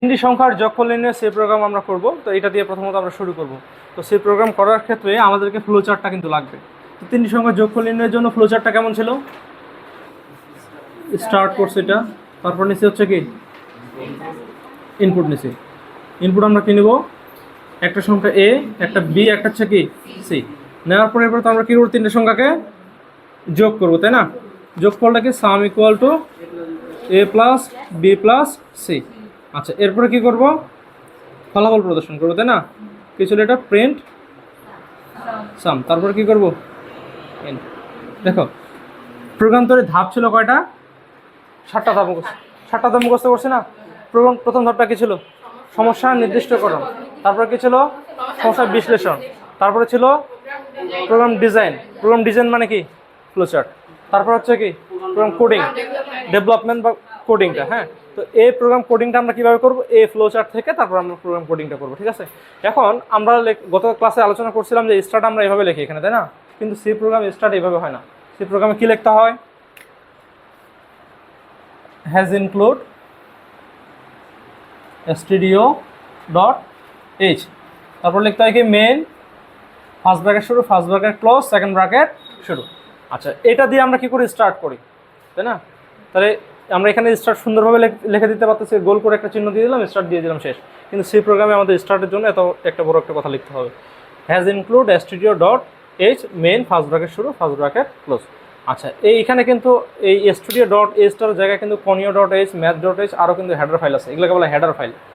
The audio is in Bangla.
তিনটি সংখ্যার যোগফল নির্ণয় সি প্রোগ্রাম আমরা করব। তো এটা দিয়ে প্রথমত আমরা শুরু করব। তো সি প্রোগ্রাম করার ক্ষেত্রে আমাদেরকে ফ্লো চার্টটা কিন্তু লাগবে। তো তিনটি সংখ্যার যোগফল নির্ণয়ের জন্য ফ্লো চার্টটা কেমন ছিল? স্টার্ট করছে এটা, তারপর নিচে হচ্ছে কি ইনপুট নিচে। ইনপুট আমরা কি নেব? একটা সংখ্যা এ, একটা বি, একটা হচ্ছে কি সি। নেওয়ার পরে এরপর তো আমরা কী করবো? তিনটে সংখ্যাকে যোগ করবো, তাই না? যোগফলটা কি sum equal to A plus B plus C. আচ্ছা, এরপরে কি করব? ফলাফল প্রদর্শন করবো, তাই না? কি ছিল এটা? প্রিন্ট সাম। তারপরে কি করব? দেখো, প্রোগ্রাম তৈরি ধাপ ছিল কয়টা? 7টা ধাপ মুখস্থ। 7টা ধাপ মুখস্থ করছে না? প্রথম ধাপটা কি ছিল? সমস্যা নির্দিষ্টকরণ। তারপরে কি ছিল? সমস্যা বিশ্লেষণ। তারপরে ছিল প্রোগ্রাম ডিজাইন। প্রোগ্রাম ডিজাইন মানে কি? ফ্লোচার্ট। তারপর হচ্ছে কি? প্রোগ্রাম কোডিং, ডেভেলপমেন্ট বা কোডিংটা। হ্যাঁ, তো এই প্রোগ্রাম কোডিংটা আমরা কীভাবে করবো? এই ফ্লোচার্ট থেকে তারপর আমরা প্রোগ্রাম কোডিংটা করবো, ঠিক আছে? এখন আমরা গত ক্লাসে আলোচনা করছিলাম যে স্টার্ট আমরা এইভাবে লিখি এখানে, তাই না? কিন্তু সি প্রোগ্রাম স্টার্ট এইভাবে হয় না। সি প্রোগ্রামে কী লিখতে হয়? হ্যাজ ইনক্লুড stdio.h, তারপর লিখতে হয় কি? মেইন, ফার্স্ট ব্র্যাকেট শুরু, first bracket close, second bracket শুরু। আচ্ছা, এটা দিয়ে আমরা কি করে স্টার্ট করি, তাই না? তাহলে আমরা এখানে স্টার্ট সুন্দরভাবে লিখে দিতে পারতেছি, গোল করে একটা চিহ্ন দিয়ে দিলাম, স্টার্ট দিয়ে দিলাম, শেষ। কিন্তু সি প্রোগ্রামে আমাদের স্টার্টের জন্য এত একটা বড় একটা কথা লিখতে হবে। Has include stdio.h, main, first bracket শুরু, ফার্স্ট ব্র্যাকেট ক্লোজ। আচ্ছা, এইখানে কিন্তু এই stdio.h টার জায়গায় কিন্তু conio.h, math.h আরও কিন্তু হেডার ফাইল আছে, এগুলোকে বলা হেডার ফাইল।